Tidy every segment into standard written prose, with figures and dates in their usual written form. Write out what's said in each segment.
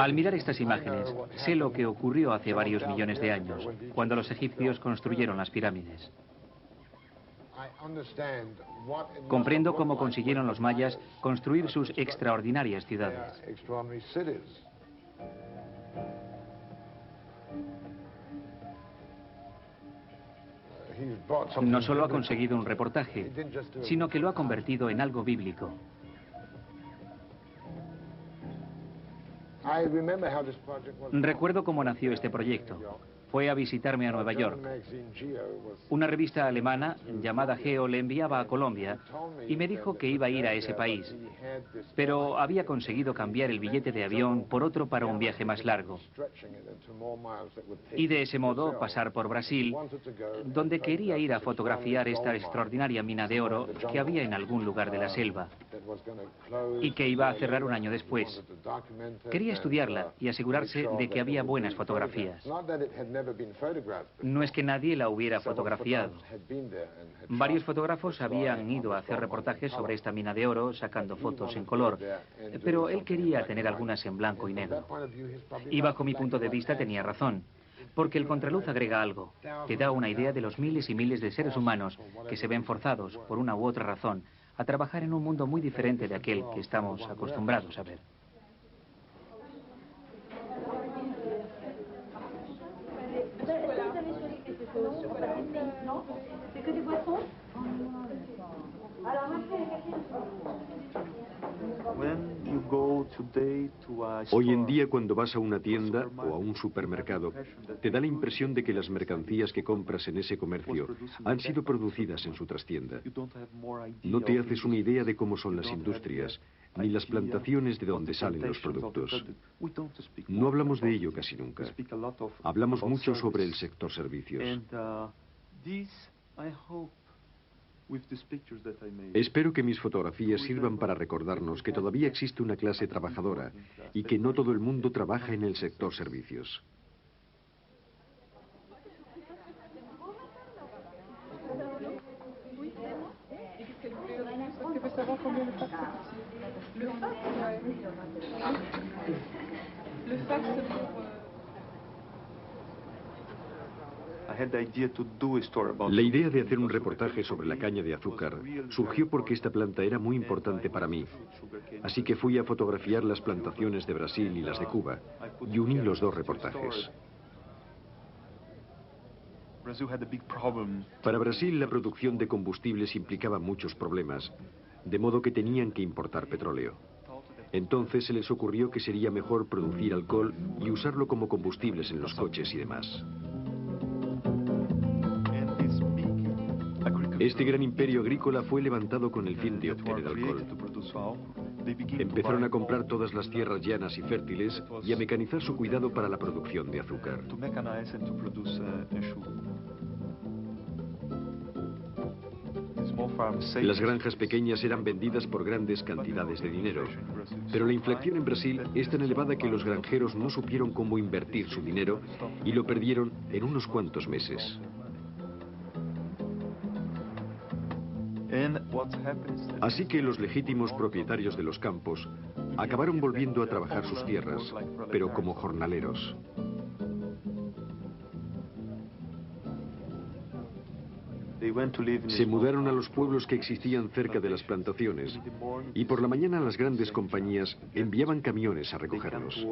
Al mirar estas imágenes, sé lo que ocurrió hace varios millones de años, cuando los egipcios construyeron las pirámides. Comprendo cómo consiguieron los mayas construir sus extraordinarias ciudades. No solo ha conseguido un reportaje, sino que lo ha convertido en algo bíblico. Recuerdo cómo nació este proyecto. Fue a visitarme a Nueva York. Una revista alemana llamada Geo le enviaba a Colombia y me dijo que iba a ir a ese país, pero había conseguido cambiar el billete de avión por otro para un viaje más largo. Y de ese modo pasar por Brasil, donde quería ir a fotografiar esta extraordinaria mina de oro que había en algún lugar de la selva y que iba a cerrar un año después. Quería estudiarla y asegurarse de que había buenas fotografías. No es que nadie la hubiera fotografiado. Varios fotógrafos habían ido a hacer reportajes sobre esta mina de oro sacando fotos en color, pero él quería tener algunas en blanco y negro. Y bajo mi punto de vista tenía razón, porque el contraluz agrega algo, te da una idea de los miles y miles de seres humanos que se ven forzados, por una u otra razón, a trabajar en un mundo muy diferente de aquel que estamos acostumbrados a ver. Hoy en día, cuando vas a una tienda o a un supermercado, te da la impresión de que las mercancías que compras en ese comercio han sido producidas en su trastienda. No te haces una idea de cómo son las industrias, ni las plantaciones de donde salen los productos. No hablamos de ello casi nunca. Hablamos mucho sobre el sector servicios. Espero que mis fotografías sirvan para recordarnos que todavía existe una clase trabajadora y que no todo el mundo trabaja en el sector servicios. La idea de hacer un reportaje sobre la caña de azúcar surgió porque esta planta era muy importante para mí. Así que fui a fotografiar las plantaciones de Brasil y las de Cuba, y uní los dos reportajes. Para Brasil, la producción de combustibles implicaba muchos problemas, de modo que tenían que importar petróleo. Entonces se les ocurrió que sería mejor producir alcohol y usarlo como combustibles en los coches y demás. Este gran imperio agrícola fue levantado con el fin de obtener alcohol. Empezaron a comprar todas las tierras llanas y fértiles y a mecanizar su cuidado para la producción de azúcar. Las granjas pequeñas eran vendidas por grandes cantidades de dinero, pero la inflación en Brasil es tan elevada que los granjeros no supieron cómo invertir su dinero y lo perdieron en unos cuantos meses. Así que los legítimos propietarios de los campos acabaron volviendo a trabajar sus tierras, pero como jornaleros. Se mudaron a los pueblos que existían cerca de las plantaciones y por la mañana las grandes compañías enviaban camiones a recogerlos.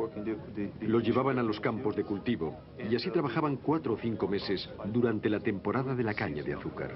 Los llevaban a los campos de cultivo y así trabajaban 4 o 5 meses durante la temporada de la caña de azúcar.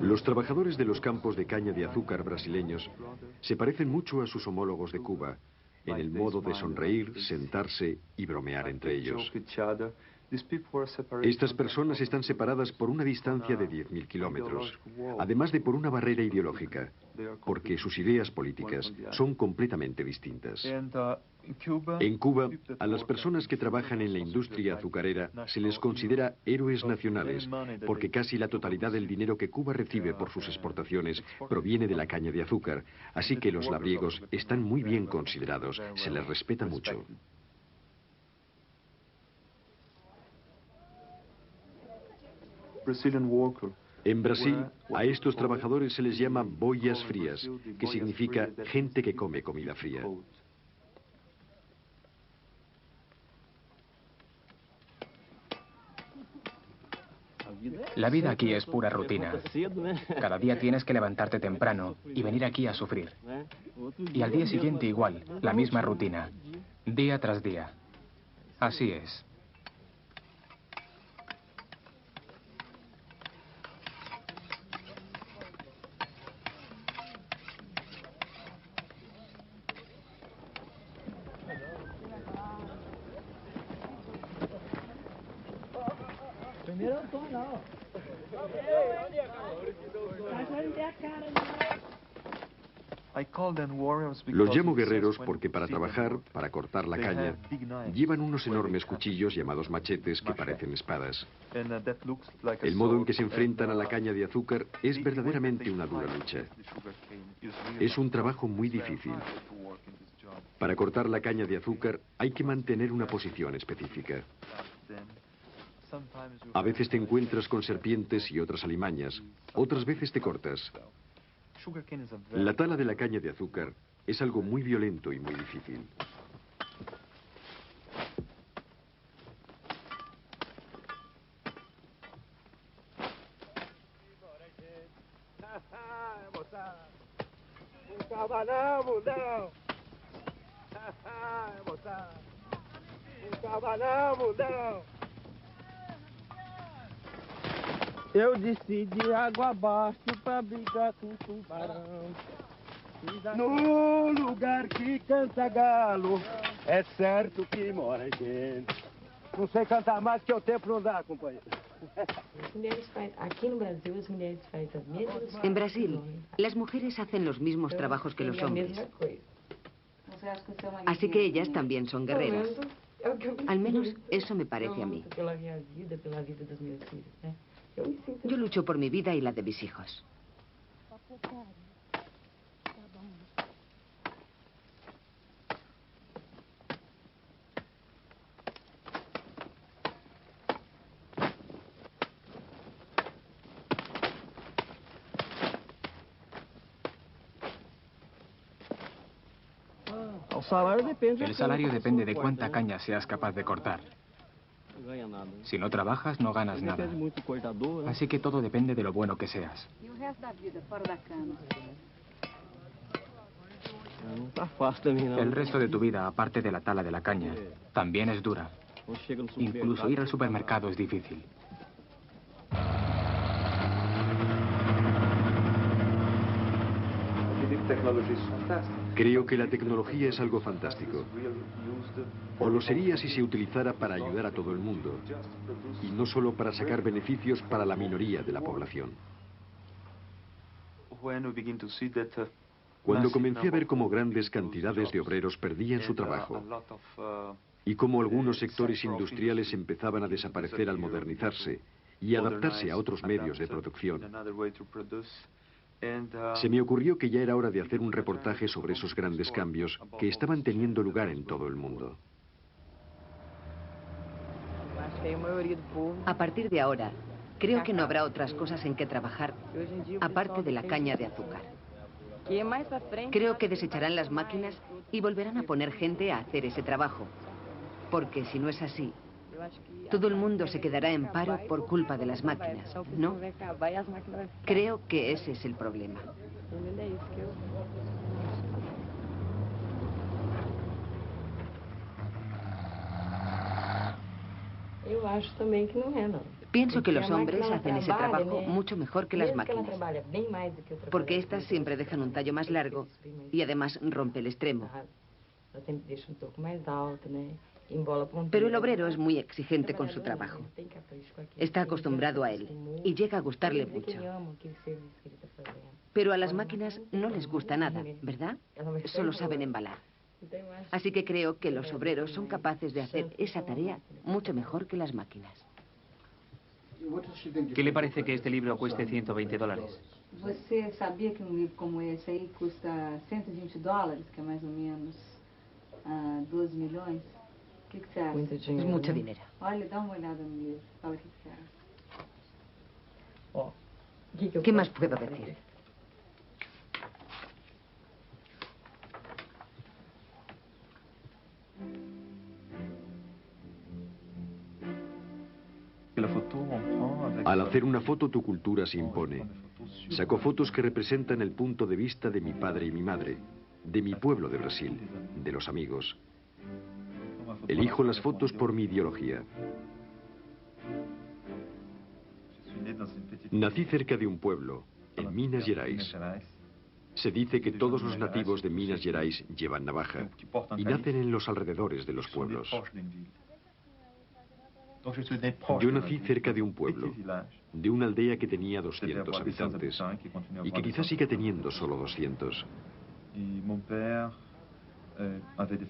Los trabajadores de los campos de caña de azúcar brasileños se parecen mucho a sus homólogos de Cuba, en el modo de sonreír, sentarse y bromear entre ellos. Estas personas están separadas por una distancia de 10.000 kilómetros, además de por una barrera ideológica, porque sus ideas políticas son completamente distintas. En Cuba, a las personas que trabajan en la industria azucarera se les considera héroes nacionales, porque casi la totalidad del dinero que Cuba recibe por sus exportaciones proviene de la caña de azúcar, así que los labriegos están muy bien considerados, se les respeta mucho. En Brasil, a estos trabajadores se les llama boias frías, que significa gente que come comida fría. La vida aquí es pura rutina. Cada día tienes que levantarte temprano y venir aquí a sufrir. Y al día siguiente igual, la misma rutina, día tras día. Así es. Los llamo guerreros porque para trabajar, para cortar la caña, llevan unos enormes cuchillos llamados machetes que parecen espadas. El modo en que se enfrentan a la caña de azúcar es verdaderamente una dura lucha. Es un trabajo muy difícil. Para cortar la caña de azúcar hay que mantener una posición específica. A veces te encuentras con serpientes y otras alimañas, otras veces te cortas. La tala de la caña de azúcar es algo muy violento y muy difícil. Eu desci de água abaixo pra brigar com tubarão. No lugar que canta galo, é certo que mora gente. Não sei cantar mais que o tempo não dá, companheiro. En Brasil, las mujeres hacen los mismos trabajos que los hombres. Así que ellas también son guerreras. Al menos eso me parece a mí. Yo lucho por mi vida y la de mis hijos. El salario depende de cuánta caña seas capaz de cortar. Si no trabajas, no ganas nada. Así que todo depende de lo bueno que seas. El resto de tu vida, aparte de la tala de la caña, también es dura. Incluso ir al supermercado es difícil. Creo que la tecnología es algo fantástico. O lo sería si se utilizara para ayudar a todo el mundo, y no solo para sacar beneficios para la minoría de la población. Cuando comencé a ver cómo grandes cantidades de obreros perdían su trabajo y cómo algunos sectores industriales empezaban a desaparecer al modernizarse y adaptarse a otros medios de producción, se me ocurrió que ya era hora de hacer un reportaje sobre esos grandes cambios que estaban teniendo lugar en todo el mundo. A partir de ahora, creo que no habrá otras cosas en que trabajar, aparte de la caña de azúcar. Creo que desecharán las máquinas y volverán a poner gente a hacer ese trabajo. Porque si no es así, todo el mundo se quedará en paro por culpa de las máquinas, ¿no? Creo que ese es el problema. Pienso que los hombres hacen ese trabajo mucho mejor que las máquinas, porque estas siempre dejan un tallo más largo y además rompe el extremo. Pero el obrero es muy exigente con su trabajo. Está acostumbrado a él y llega a gustarle mucho. Pero a las máquinas no les gusta nada, ¿verdad? Solo saben embalar. Así que creo que los obreros son capaces de hacer esa tarea mucho mejor que las máquinas. ¿Qué le parece que este libro cueste $120? Você sabia que livro como esse aí custa $120, que é mais ou menos 12 milhões? O que você acha? Es mucho dinero. Olha, dá uma olhada no livro. Fala o que você acha. ¿Qué más puedo decir? Al hacer una foto, tu cultura se impone. Saco fotos que representan el punto de vista de mi padre y mi madre, de mi pueblo de Brasil, de los amigos. Elijo las fotos por mi ideología. Nací cerca de un pueblo, en Minas Gerais. Se dice que todos los nativos de Minas Gerais llevan navaja y nacen en los alrededores de los pueblos. Yo nací cerca de un pueblo, de una aldea que tenía 200 habitantes y que quizás siga teniendo solo 200.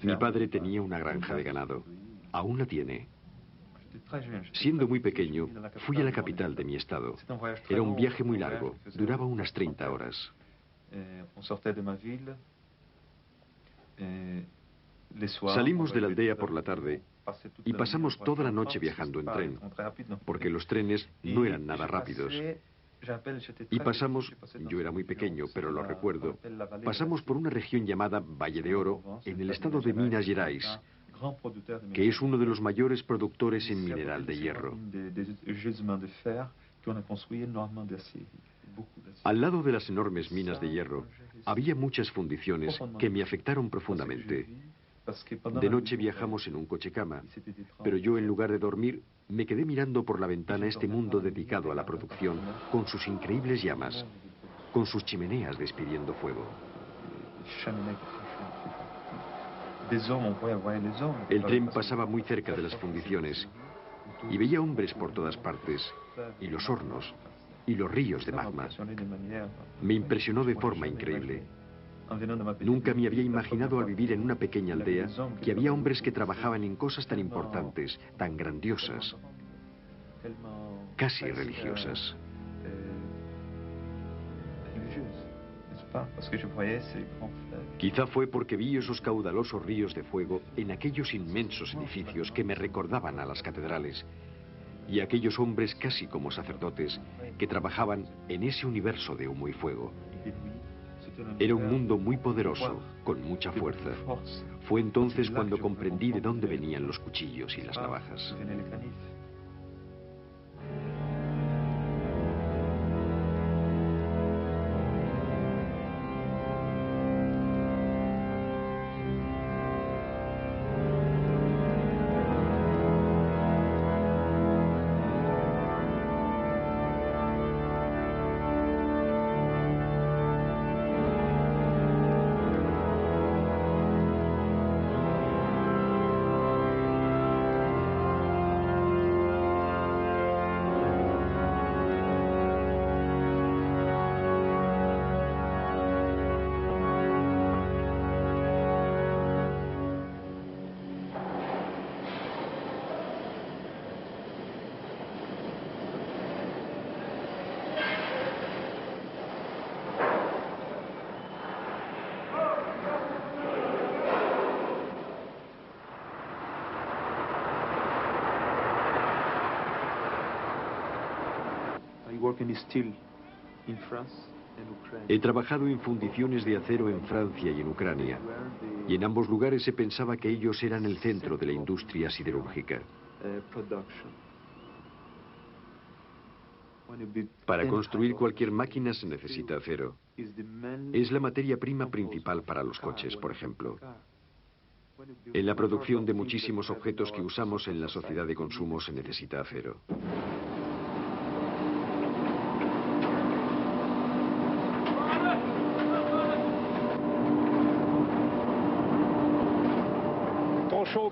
Mi padre tenía una granja de ganado. Aún la tiene. Siendo muy pequeño, fui a la capital de mi estado. Era un viaje muy largo, duraba unas 30 horas. Salimos de la aldea por la tarde y pasamos toda la noche viajando en tren, porque los trenes no eran nada rápidos. Y pasamos, yo era muy pequeño, pero lo recuerdo, pasamos por una región llamada Valle de Oro, en el estado de Minas Gerais, que es uno de los mayores productores en mineral de hierro. Al lado de las enormes minas de hierro, había muchas fundiciones que me afectaron profundamente. De noche viajamos en un coche-cama, pero yo en lugar de dormir, me quedé mirando por la ventana este mundo dedicado a la producción, con sus increíbles llamas, con sus chimeneas despidiendo fuego. El tren pasaba muy cerca de las fundiciones y veía hombres por todas partes, y los hornos, y los ríos de magma. Me impresionó de forma increíble. Nunca me había imaginado al vivir en una pequeña aldea que había hombres que trabajaban en cosas tan importantes, tan grandiosas, casi religiosas. Quizá fue porque vi esos caudalosos ríos de fuego en aquellos inmensos edificios que me recordaban a las catedrales y aquellos hombres casi como sacerdotes que trabajaban en ese universo de humo y fuego. Era un mundo muy poderoso, con mucha fuerza. Fue entonces cuando comprendí de dónde venían los cuchillos y las navajas. He trabajado en fundiciones de acero en Francia y en Ucrania, y en ambos lugares se pensaba que ellos eran el centro de la industria siderúrgica. Para construir cualquier máquina se necesita acero. Es la materia prima principal para los coches, por ejemplo. En la producción de muchísimos objetos que usamos en la sociedad de consumo se necesita acero.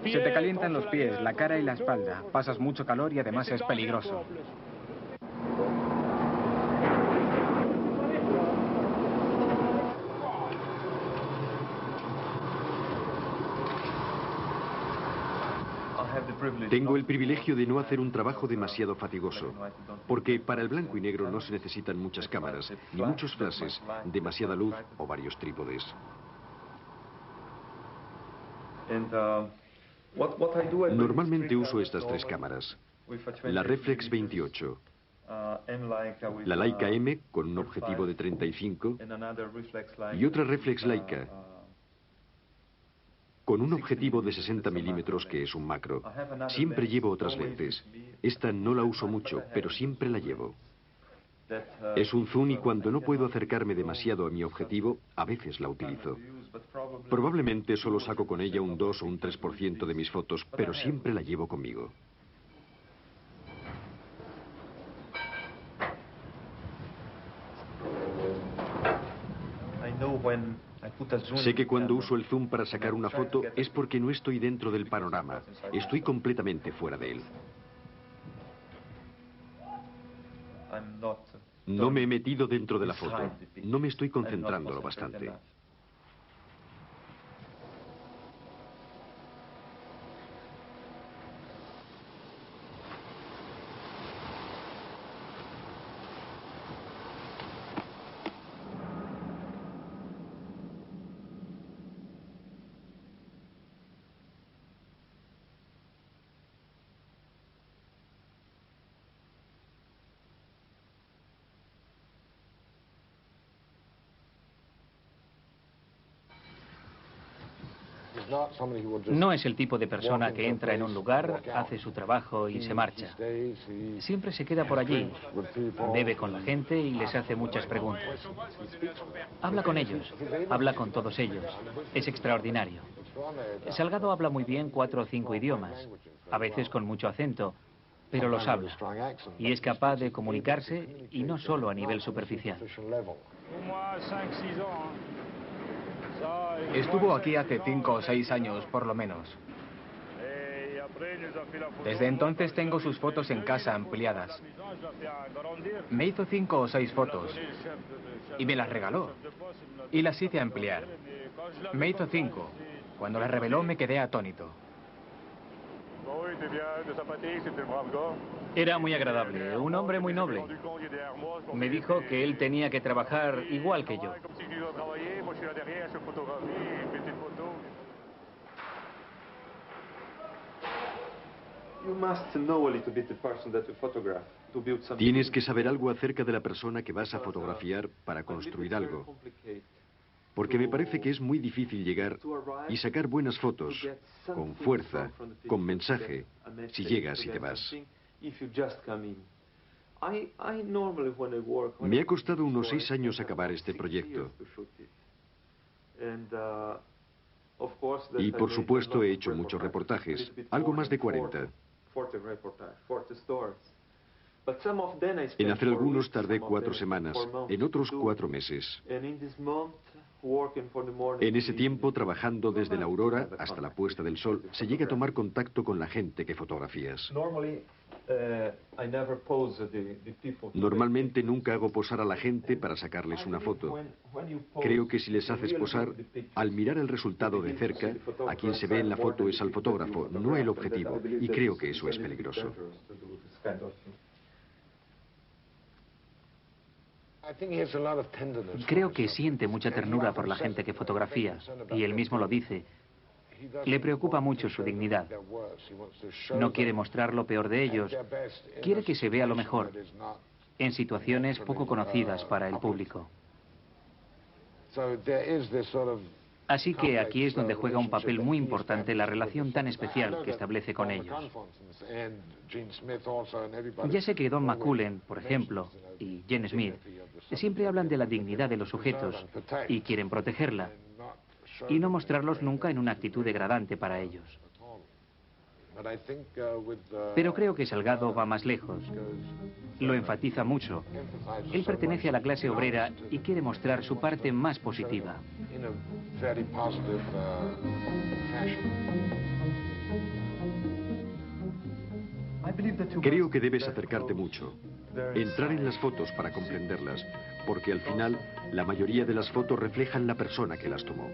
Se te calientan los pies, la cara y la espalda. Pasas mucho calor y además es peligroso. Tengo el privilegio de no hacer un trabajo demasiado fatigoso, porque para el blanco y negro no se necesitan muchas cámaras, ni muchos flashes, demasiada luz o varios trípodes. Normalmente uso estas tres cámaras. La Reflex 28, la Leica M con un objetivo de 35 y otra Reflex Leica con un objetivo de 60 milímetros que es un macro. Siempre llevo otras lentes. Esta no la uso mucho, pero siempre la llevo. Es un zoom y cuando no puedo acercarme demasiado a mi objetivo, a veces la utilizo. Probablemente solo saco con ella un 2 o un 3% de mis fotos, pero siempre la llevo conmigo. Sé que cuando uso el zoom para sacar una foto es porque no estoy dentro del panorama. Estoy completamente fuera de él. No me he metido dentro de la foto. No me estoy concentrando lo bastante. No es el tipo de persona que entra en un lugar, hace su trabajo y se marcha. Siempre se queda por allí, bebe con la gente y les hace muchas preguntas. Habla con ellos, habla con todos ellos. Es extraordinario. Salgado habla muy bien 4 o 5 idiomas, a veces con mucho acento, pero los habla. Y es capaz de comunicarse y no solo a nivel superficial. Estuvo aquí hace 5 o 6 años, por lo menos. Desde entonces tengo sus fotos en casa ampliadas. Me hizo 5 o 6 fotos y me las regaló. Y las hice ampliar. Me hizo 5. Cuando las reveló me quedé atónito. Era muy agradable, un hombre muy noble. Me dijo que él tenía que trabajar igual que yo. Tienes que saber algo acerca de la persona que vas a fotografiar para construir algo. Porque me parece que es muy difícil llegar y sacar buenas fotos, con fuerza, con mensaje, si llegas y te vas. Me ha costado unos 6 años acabar este proyecto. Y por supuesto he hecho muchos reportajes, algo más de 40. En hacer algunos tardé 4 semanas, en otros 4 meses. En ese tiempo, trabajando desde la aurora hasta la puesta del sol, se llega a tomar contacto con la gente que fotografías. Normalmente nunca hago posar a la gente para sacarles una foto. Creo que si les haces posar, al mirar el resultado de cerca, a quien se ve en la foto es al fotógrafo, no el objetivo, y creo que eso es peligroso. Creo que siente mucha ternura por la gente que fotografía, y él mismo lo dice. Le preocupa mucho su dignidad. No quiere mostrar lo peor de ellos, quiere que se vea lo mejor, en situaciones poco conocidas para el público. Así que aquí es donde juega un papel muy importante la relación tan especial que establece con ellos. Ya sé que Don McCullen, por ejemplo, y Gene Smith, siempre hablan de la dignidad de los sujetos y quieren protegerla, y no mostrarlos nunca en una actitud degradante para ellos. Pero creo que Salgado va más lejos. Lo enfatiza mucho. Él pertenece a la clase obrera y quiere mostrar su parte más positiva. Creo que debes acercarte mucho, entrar en las fotos para comprenderlas, porque al final la mayoría de las fotos reflejan la persona que las tomó.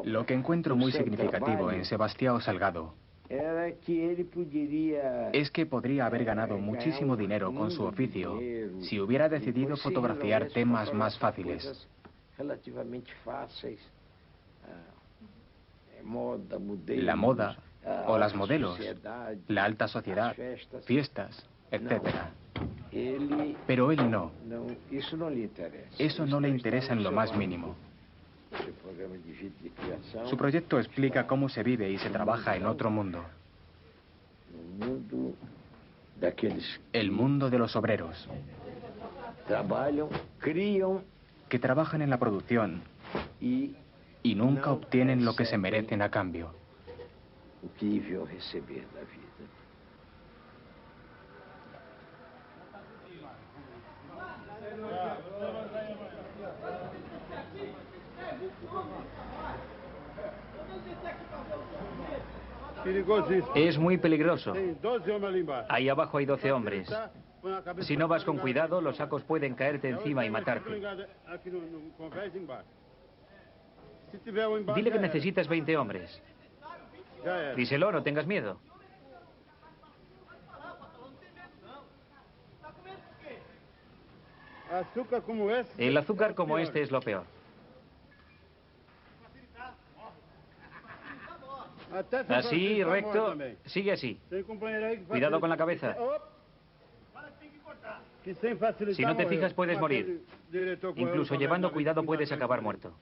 Lo que encuentro muy significativo en Sebastião Salgado es que podría haber ganado muchísimo dinero con su oficio si hubiera decidido fotografiar temas más fáciles. La moda o las modelos, la alta sociedad, fiestas, etc. Pero él no. Eso no le interesa en lo más mínimo. Su proyecto explica cómo se vive y se trabaja en otro mundo. El mundo de los obreros. Que trabajan en la producción y nunca obtienen lo que se merecen a cambio. Es muy peligroso. Ahí abajo hay 12 hombres. Si no vas con cuidado, los sacos pueden caerte encima y matarte. Dile que necesitas 20 hombres. Díselo, no tengas miedo. El azúcar como este es lo peor. Así, recto. Sigue así. Cuidado con la cabeza. Si no te fijas puedes morir. Incluso llevando cuidado puedes acabar muerto.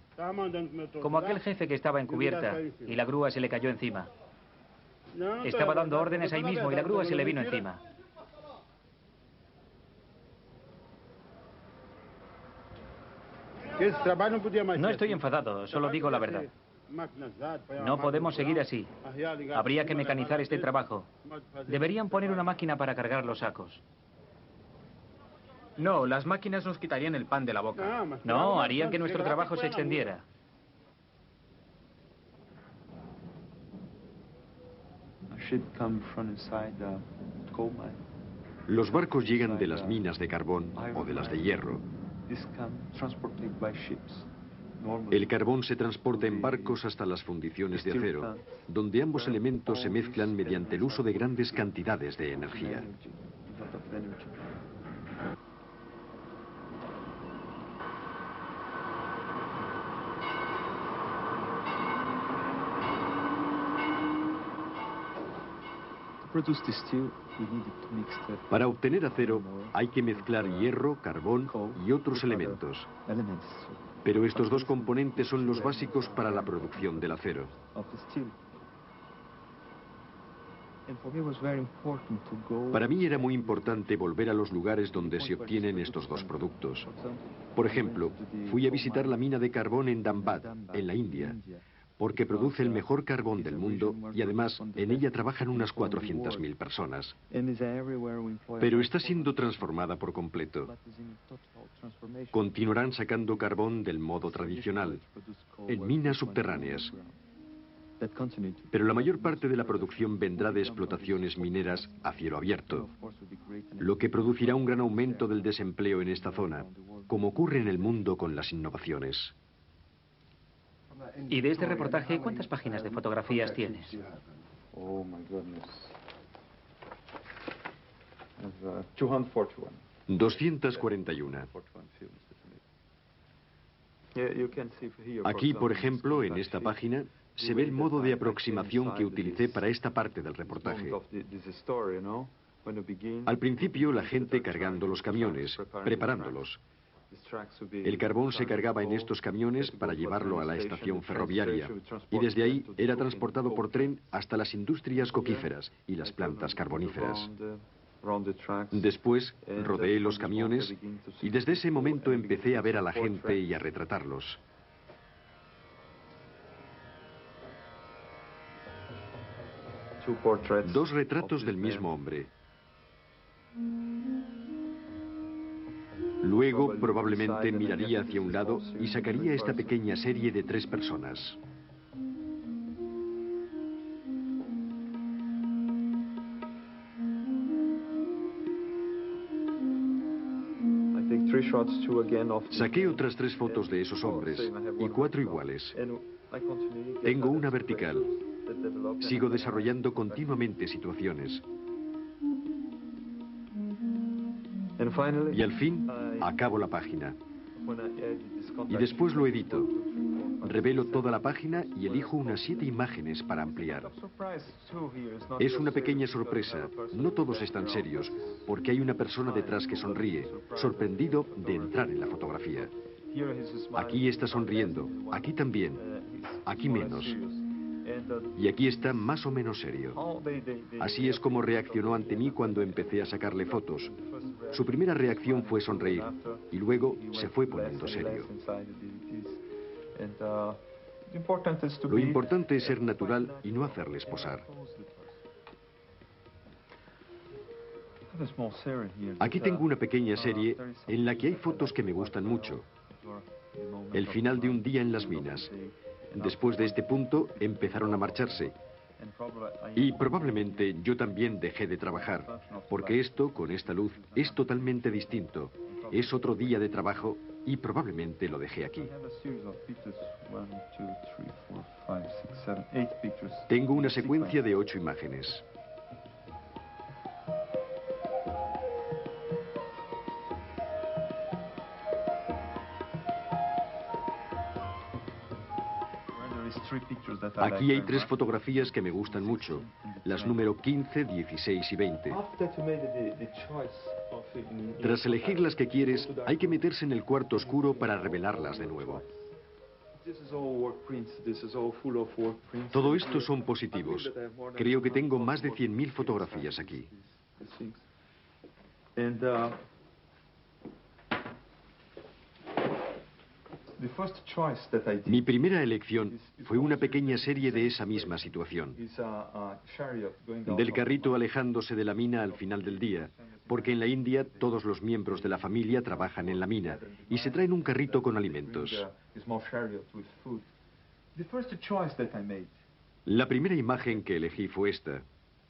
Como aquel jefe que estaba en cubierta y la grúa se le cayó encima. Estaba dando órdenes ahí mismo y la grúa se le vino encima. No estoy enfadado, solo digo la verdad. No podemos seguir así. Habría que mecanizar este trabajo. Deberían poner una máquina para cargar los sacos. No, las máquinas nos quitarían el pan de la boca. No, harían que nuestro trabajo se extendiera. Los barcos llegan de las minas de carbón o de las de hierro. El carbón se transporta en barcos hasta las fundiciones de acero, donde ambos elementos se mezclan mediante el uso de grandes cantidades de energía. Para obtener acero hay que mezclar hierro, carbón y otros elementos. Pero estos dos componentes son los básicos para la producción del acero. Para mí era muy importante volver a los lugares donde se obtienen estos dos productos. Por ejemplo, fui a visitar la mina de carbón en Dhanbad, en la India, porque produce el mejor carbón del mundo y además en ella trabajan unas 400.000 personas. Pero está siendo transformada por completo. Continuarán sacando carbón del modo tradicional, en minas subterráneas. Pero la mayor parte de la producción vendrá de explotaciones mineras a cielo abierto, lo que producirá un gran aumento del desempleo en esta zona, como ocurre en el mundo con las innovaciones. Y de este reportaje, ¿cuántas páginas de fotografías tienes? 241. Aquí, por ejemplo, en esta página, se ve el modo de aproximación que utilicé para esta parte del reportaje. Al principio, la gente cargando los camiones, preparándolos. El carbón se cargaba en estos camiones para llevarlo a la estación ferroviaria y desde ahí era transportado por tren hasta las industrias coquíferas y las plantas carboníferas. Después rodeé los camiones y desde ese momento empecé a ver a la gente y a retratarlos. Dos retratos del mismo hombre. Luego, probablemente miraría hacia un lado y sacaría esta pequeña serie de 3 personas. Saqué otras 3 fotos de esos hombres y 4 iguales. Tengo una vertical. Sigo desarrollando continuamente situaciones. Y al fin, acabo la página. Y después lo edito. Revelo toda la página y elijo unas 7 imágenes para ampliar. Es una pequeña sorpresa. No todos están serios, porque hay una persona detrás que sonríe, sorprendido de entrar en la fotografía. Aquí está sonriendo, aquí también, aquí menos. Y aquí está más o menos serio. Así es como reaccionó ante mí cuando empecé a sacarle fotos. Su primera reacción fue sonreír y luego se fue poniendo serio. Lo importante es ser natural y no hacerles posar. Aquí tengo una pequeña serie en la que hay fotos que me gustan mucho. El final de un día en las minas. Después de este punto empezaron a marcharse. Y probablemente yo también dejé de trabajar, porque esto, con esta luz, es totalmente distinto. Es otro día de trabajo y probablemente lo dejé aquí. Tengo una secuencia de 8 imágenes. Aquí hay 3 fotografías que me gustan mucho, las número 15, 16 y 20. Tras elegir las que quieres, hay que meterse en el cuarto oscuro para revelarlas de nuevo. Todo esto son positivos. Creo que tengo más de 100.000 fotografías aquí. Mi primera elección fue una pequeña serie de esa misma situación. Del carrito alejándose de la mina al final del día, porque en la India todos los miembros de la familia trabajan en la mina y se traen un carrito con alimentos. La primera imagen que elegí fue esta,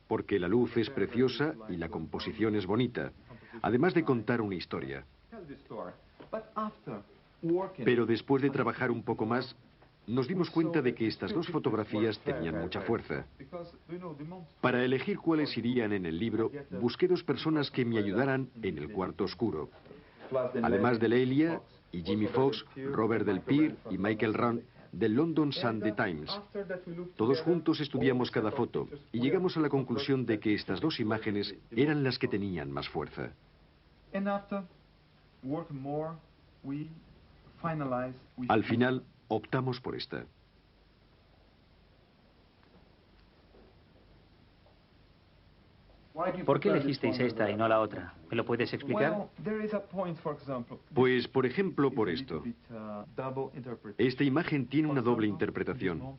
porque la luz es preciosa y la composición es bonita, además de contar una historia. Pero después de trabajar un poco más, nos dimos cuenta de que estas 2 fotografías tenían mucha fuerza. Para elegir cuáles irían en el libro, busqué 2 personas que me ayudaran en el cuarto oscuro. Además de Lelia y Jimmy Fox, Robert Del Pier y Michael Rand del London Sunday Times. Todos juntos estudiamos cada foto y llegamos a la conclusión de que estas 2 imágenes eran las que tenían más fuerza. Al final, optamos por esta. ¿Por qué elegisteis esta y no la otra? ¿Me lo puedes explicar? Pues, por ejemplo, por esto. Esta imagen tiene una doble interpretación.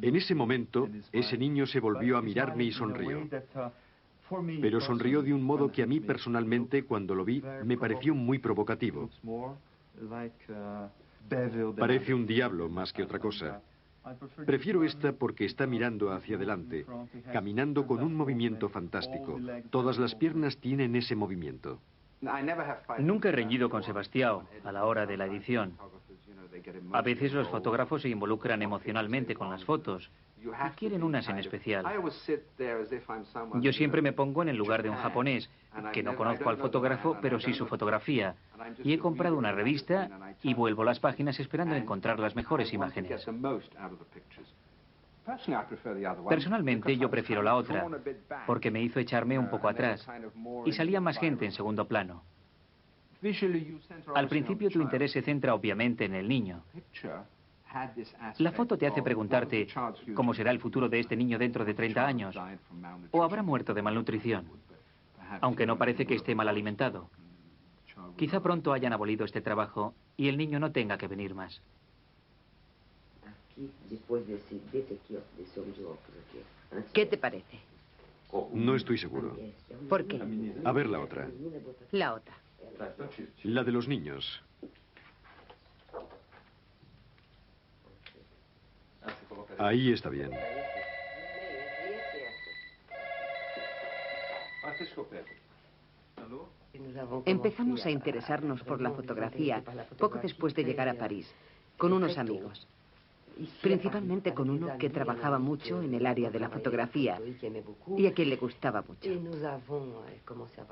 En ese momento, ese niño se volvió a mirarme y sonrió. Pero sonrió de un modo que a mí personalmente, cuando lo vi, me pareció muy provocativo. Parece un diablo más que otra cosa. Prefiero esta porque está mirando hacia adelante, caminando con un movimiento fantástico. Todas las piernas tienen ese movimiento. Nunca he reñido con Sebastião a la hora de la edición. A veces los fotógrafos se involucran emocionalmente con las fotos y quieren unas en especial. Yo siempre me pongo en el lugar de un japonés, que no conozco al fotógrafo, pero sí su fotografía. Y he comprado una revista y vuelvo las páginas esperando encontrar las mejores imágenes. Personalmente yo prefiero la otra, porque me hizo echarme un poco atrás y salía más gente en segundo plano. Al principio tu interés se centra obviamente en el niño. La foto te hace preguntarte cómo será el futuro de este niño dentro de 30 años, o habrá muerto de malnutrición, aunque no parece que esté mal alimentado. Quizá pronto hayan abolido este trabajo y el niño no tenga que venir más. ¿Qué te parece? No estoy seguro. ¿Por qué? A ver la otra. La otra. La de los niños. Ahí está bien. Empezamos a interesarnos por la fotografía poco después de llegar a París, con unos amigos. Principalmente con uno que trabajaba mucho en el área de la fotografía y a quien le gustaba mucho.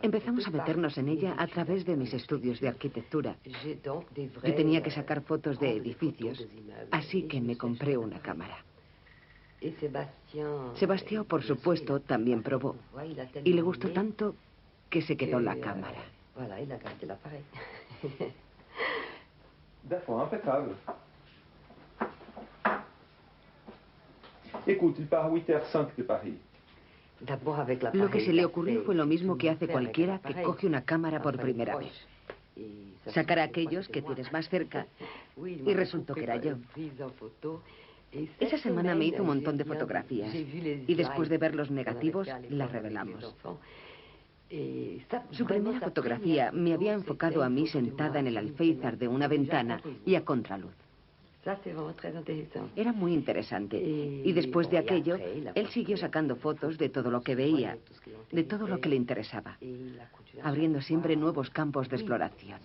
Empezamos a meternos en ella a través de mis estudios de arquitectura. Yo tenía que sacar fotos de edificios, así que me compré una cámara. Sebastián, por supuesto, también probó y le gustó tanto que se quedó la cámara. Écoute, il part à 8h05 de Paris. Lo que se le ocurrió fue lo mismo que hace cualquiera que coge una cámara por primera vez. Sacar a aquellos que tienes más cerca, y resultó que era yo. Esa semana me hizo un montón de fotografías, y después de ver los negativos, las revelamos. Su primera fotografía me había enfocado a mí sentada en el alféizar de una ventana y a contraluz. Era muy interesante. Y después de aquello, él siguió sacando fotos de todo lo que veía, de todo lo que le interesaba, abriendo siempre nuevos campos de exploración.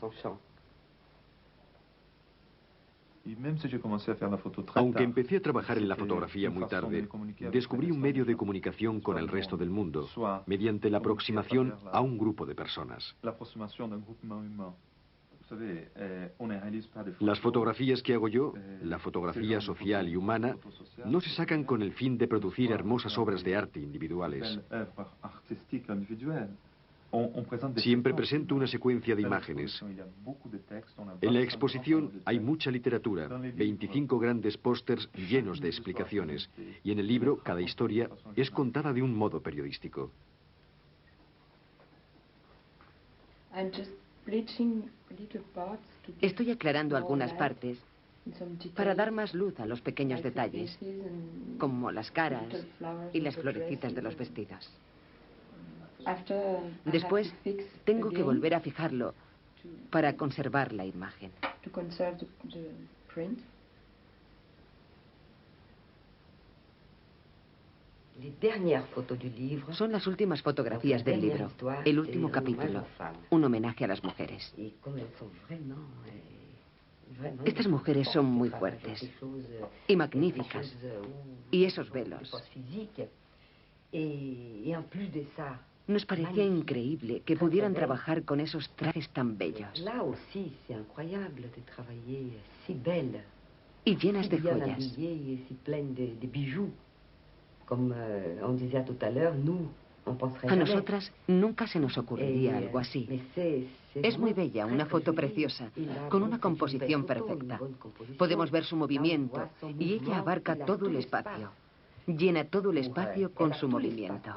Aunque empecé a trabajar en la fotografía muy tarde, descubrí un medio de comunicación con el resto del mundo, mediante la aproximación a un grupo de personas. Las fotografías que hago yo, la fotografía social y humana, no se sacan con el fin de producir hermosas obras de arte individuales. Siempre presento una secuencia de imágenes. En la exposición hay mucha literatura, 25 grandes pósters llenos de explicaciones, y en el libro cada historia es contada de un modo periodístico. Estoy aclarando algunas partes para dar más luz a los pequeños detalles, como las caras y las florecitas de los vestidos. Después, tengo que volver a fijarlo para conservar la imagen. Son las últimas fotografías del libro, el último capítulo, un homenaje a las mujeres. Estas mujeres son muy fuertes y magníficas. Y esos velos. Nos parecía increíble que pudieran trabajar con esos trajes tan bellos. Y llenas de joyas. A nosotras nunca se nos ocurriría algo así. Es muy bella, una foto preciosa, con una composición perfecta. Podemos ver su movimiento y ella abarca todo el espacio. Llena todo el espacio con su movimiento.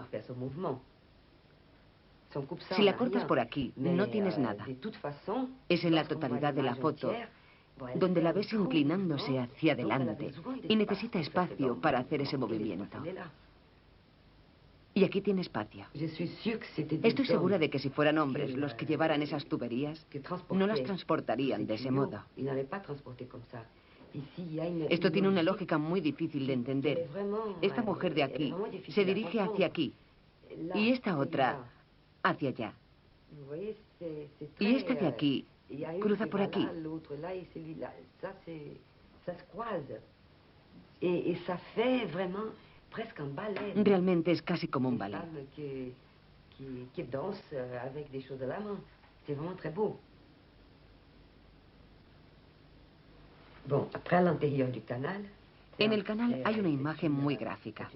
Si la cortas por aquí, no tienes nada. Es en la totalidad de la foto donde la ves inclinándose hacia adelante y necesita espacio para hacer ese movimiento. Y aquí tiene espacio. Estoy segura de que si fueran hombres los que llevaran esas tuberías, no las transportarían de ese modo. Esto tiene una lógica muy difícil de entender. Esta mujer de aquí se dirige hacia aquí y esta otra hacia allá. Y esta de aquí cruza por aquí. Realmente es casi como un ballet. En el canal hay una imagen muy gráfica.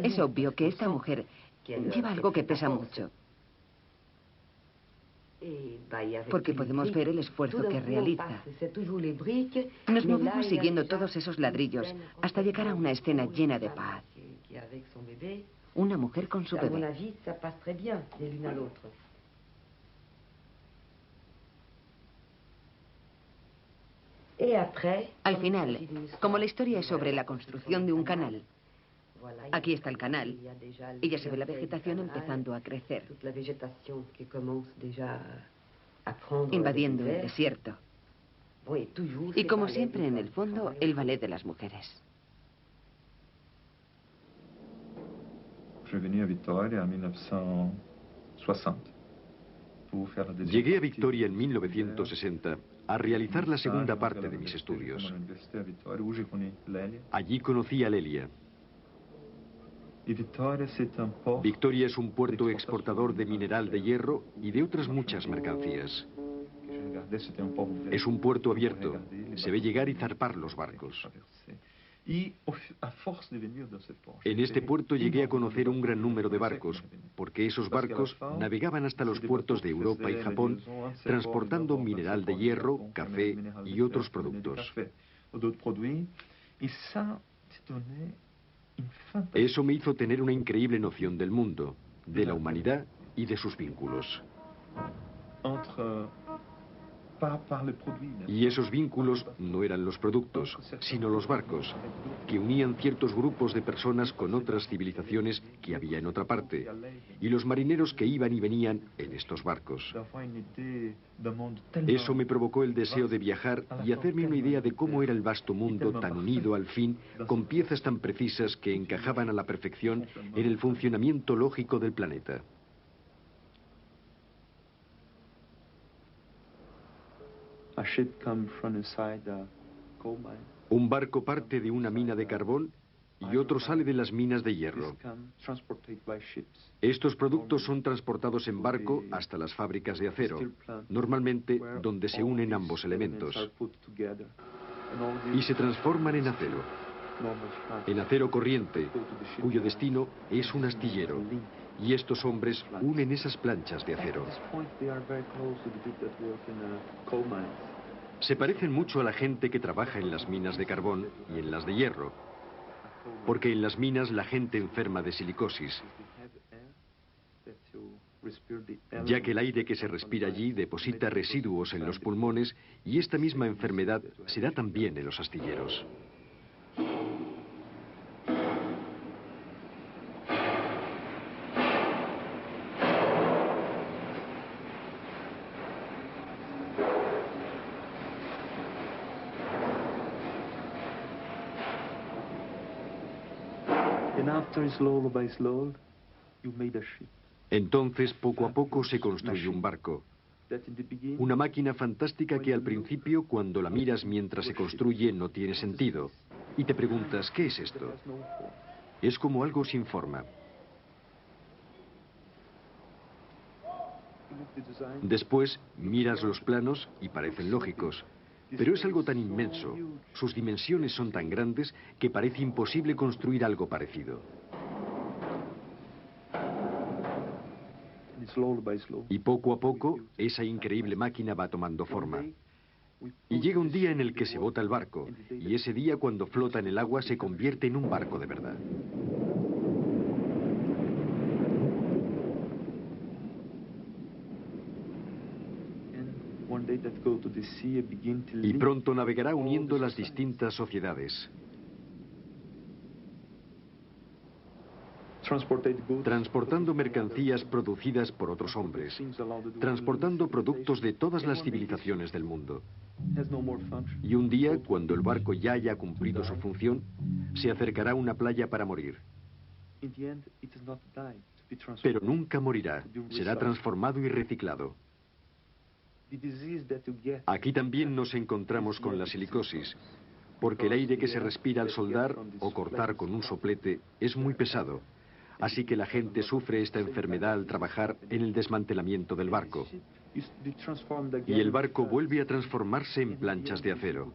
Es obvio que esta mujer lleva algo que pesa mucho, porque podemos ver el esfuerzo que realiza. Nos movemos siguiendo todos esos ladrillos hasta llegar a una escena llena de paz. Una mujer con su bebé. Al final, como la historia es sobre la construcción de un canal, aquí está el canal y ya se ve la vegetación empezando a crecer, invadiendo el desierto. Y como siempre en el fondo, el ballet de las mujeres. Llegué a Victoria en 1960 a realizar la segunda parte de mis estudios. Allí conocí a Lélia. Victoria es un puerto exportador de mineral de hierro y de otras muchas mercancías. Es un puerto abierto. Se ve llegar y zarpar los barcos. En este puerto llegué a conocer un gran número de barcos, porque esos barcos navegaban hasta los puertos de Europa y Japón, transportando mineral de hierro, café y otros productos. Eso me hizo tener una increíble noción del mundo, de la humanidad y de sus vínculos. Y esos vínculos no eran los productos, sino los barcos, que unían ciertos grupos de personas con otras civilizaciones que había en otra parte, y los marineros que iban y venían en estos barcos. Eso me provocó el deseo de viajar y hacerme una idea de cómo era el vasto mundo tan unido al fin, con piezas tan precisas que encajaban a la perfección en el funcionamiento lógico del planeta. Un barco parte de una mina de carbón y otro sale de las minas de hierro. Estos productos son transportados en barco hasta las fábricas de acero, normalmente donde se unen ambos elementos, y se transforman en acero corriente, cuyo destino es un astillero. Y estos hombres unen esas planchas de acero. Se parecen mucho a la gente que trabaja en las minas de carbón y en las de hierro, porque en las minas la gente enferma de silicosis, ya que el aire que se respira allí deposita residuos en los pulmones y esta misma enfermedad se da también en los astilleros. Entonces, poco a poco se construye un barco. Una máquina fantástica que al principio, cuando la miras mientras se construye, no tiene sentido. Y te preguntas, ¿qué es esto? Es como algo sin forma. Después, miras los planos y parecen lógicos. Pero es algo tan inmenso, sus dimensiones son tan grandes que parece imposible construir algo parecido. Y poco a poco, esa increíble máquina va tomando forma. Y llega un día en el que se bota el barco, y ese día cuando flota en el agua se convierte en un barco de verdad. Y pronto navegará uniendo las distintas sociedades. Transportando mercancías producidas por otros hombres, transportando productos de todas las civilizaciones del mundo. Y un día, cuando el barco ya haya cumplido su función, se acercará a una playa para morir. pero nunca morirá. Será transformado y reciclado. Aquí también nos encontramos con la silicosis, porque el aire que se respira al soldar o cortar con un soplete es muy pesado. Así que la gente sufre esta enfermedad al trabajar en el desmantelamiento del barco. Y el barco vuelve a transformarse en planchas de acero.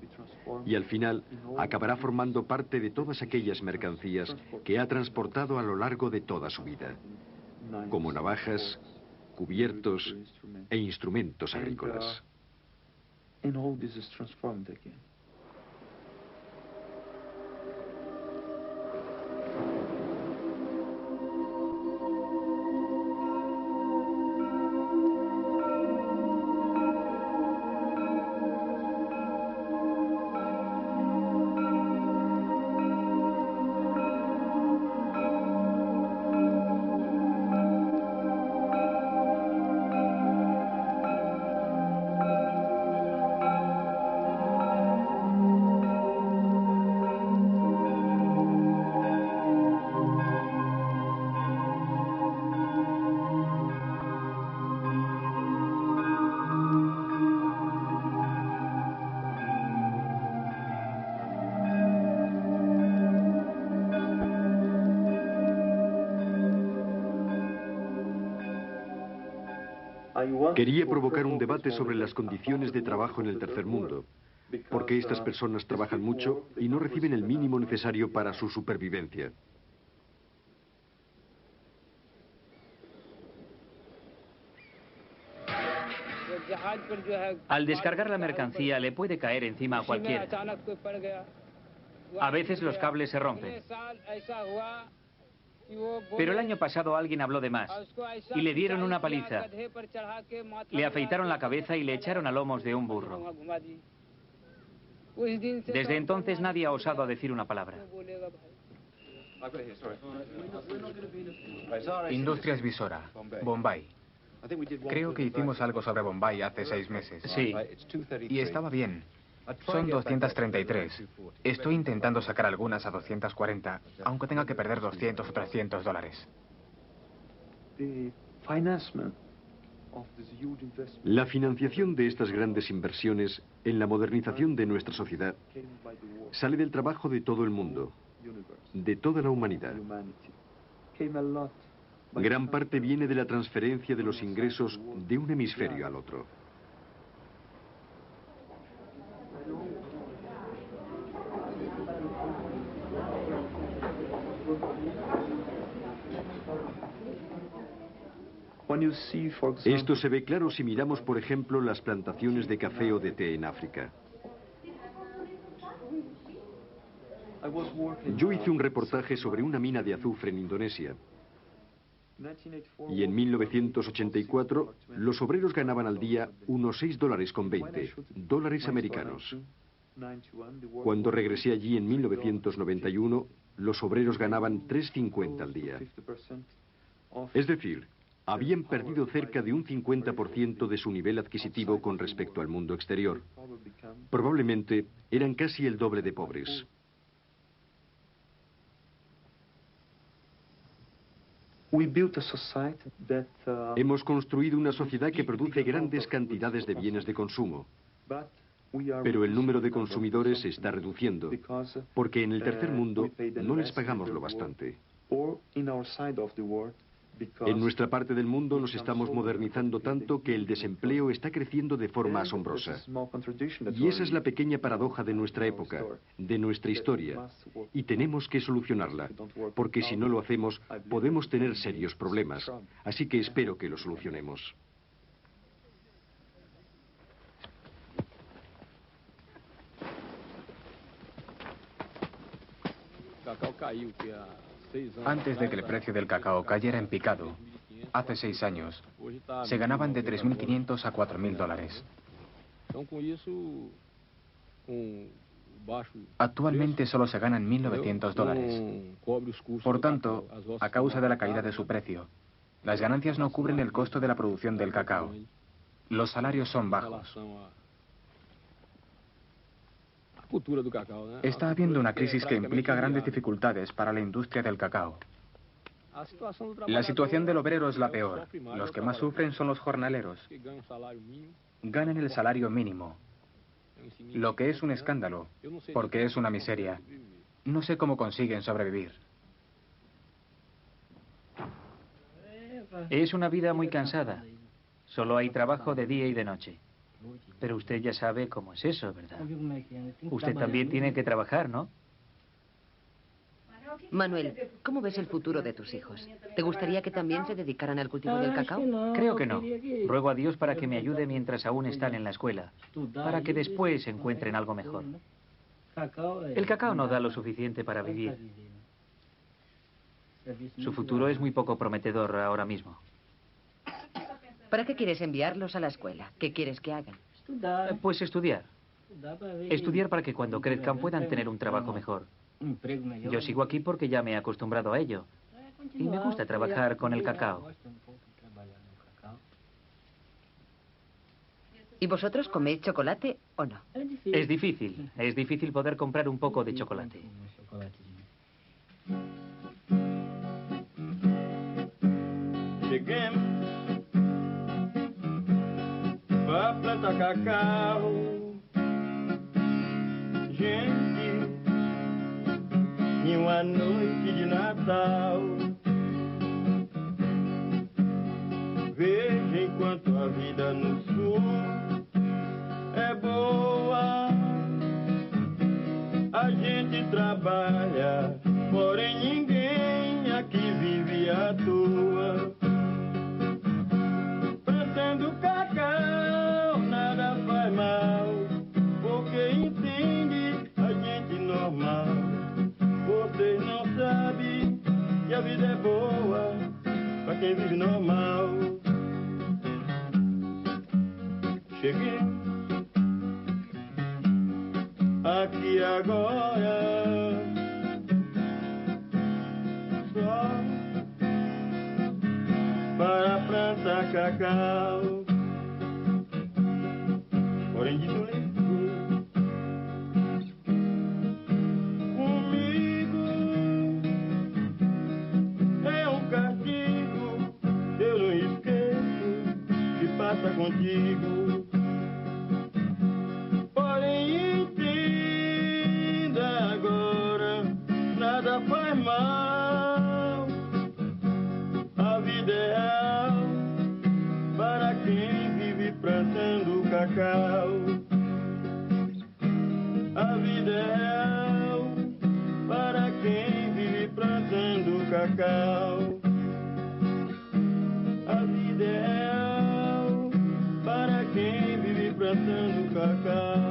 Y al final acabará formando parte de todas aquellas mercancías que ha transportado a lo largo de toda su vida, como navajas, cubiertos e instrumentos agrícolas. Quería provocar un debate sobre las condiciones de trabajo en el tercer mundo, porque estas personas trabajan mucho y no reciben el mínimo necesario para su supervivencia. Al descargar la mercancía le puede caer encima a cualquiera. A veces los cables se rompen. Pero el año pasado alguien habló de más y le dieron una paliza. Le afeitaron la cabeza y le echaron a lomos de un burro. Desde entonces nadie ha osado a decir una palabra. Industrias Visora, Bombay. Creo que hicimos algo sobre Bombay hace 6 meses. Sí. Y estaba bien. Son 233. Estoy intentando sacar algunas a 240, aunque tenga que perder 200 o 300 dólares. La financiación de estas grandes inversiones en la modernización de nuestra sociedad sale del trabajo de todo el mundo, de toda la humanidad. Gran parte viene de la transferencia de los ingresos de un hemisferio al otro. Esto se ve claro si miramos, por ejemplo, las plantaciones de café o de té en África. Yo hice un reportaje sobre una mina de azufre en Indonesia. Y en 1984, los obreros ganaban al día unos $6,20, dólares americanos. Cuando regresé allí en 1991, los obreros ganaban $3,50 al día. Es decir, habían perdido cerca de un 50% de su nivel adquisitivo con respecto al mundo exterior. Probablemente eran casi el doble de pobres. Hemos construido una sociedad que produce grandes cantidades de bienes de consumo, pero el número de consumidores se está reduciendo, porque en el tercer mundo no les pagamos lo bastante. En nuestra parte del mundo nos estamos modernizando tanto que el desempleo está creciendo de forma asombrosa. Y esa es la pequeña paradoja de nuestra época, de nuestra historia, y tenemos que solucionarla, porque si no lo hacemos, podemos tener serios problemas. Así que espero que lo solucionemos. Antes de que el precio del cacao cayera en picado, hace 6 años, se ganaban de 3.500 a 4.000 dólares. Actualmente solo se ganan 1.900 dólares. Por tanto, a causa de la caída de su precio, las ganancias no cubren el costo de la producción del cacao. Los salarios son bajos. Está habiendo una crisis que implica grandes dificultades para la industria del cacao. La situación del obrero es la peor. Los que más sufren son los jornaleros. Ganan el salario mínimo, lo que es un escándalo, porque es una miseria. No sé cómo consiguen sobrevivir. Es una vida muy cansada. Solo hay trabajo de día y de noche. Pero usted ya sabe cómo es eso, ¿verdad? Usted también tiene que trabajar, ¿no? Manuel, ¿cómo ves el futuro de tus hijos? ¿Te gustaría que también se dedicaran al cultivo del cacao? Creo que no. Ruego a Dios para que me ayude mientras aún están en la escuela, para que después encuentren algo mejor. El cacao no da lo suficiente para vivir. Su futuro es muy poco prometedor ahora mismo. ¿Para qué quieres enviarlos a la escuela? ¿Qué quieres que hagan? Pues estudiar. Estudiar para que cuando crezcan puedan tener un trabajo mejor. Yo sigo aquí porque ya me he acostumbrado a ello. Y me gusta trabajar con el cacao. ¿Y vosotros coméis chocolate o no? Es difícil poder comprar un poco de chocolate. Cheguemos pra plantar cacau, gente, em uma noite de Natal. Veja enquanto a vida no sul é boa, a gente trabalha, porém ninguém aqui vive à toa. Plantando cacau, nada faz mal, porque entende a gente normal. Vocês não sabem que a vida é boa pra quem vive normal. Cheguei aqui agora, só para plantar cacau. Porém de domingo comigo é um castigo. Eu não esqueço que passa contigo. Porém entenda agora, nada faz mal. A vida é real para quem vive plantando cacau. A vida é real para quem vive plantando cacau. A vida é real para quem vive plantando cacau.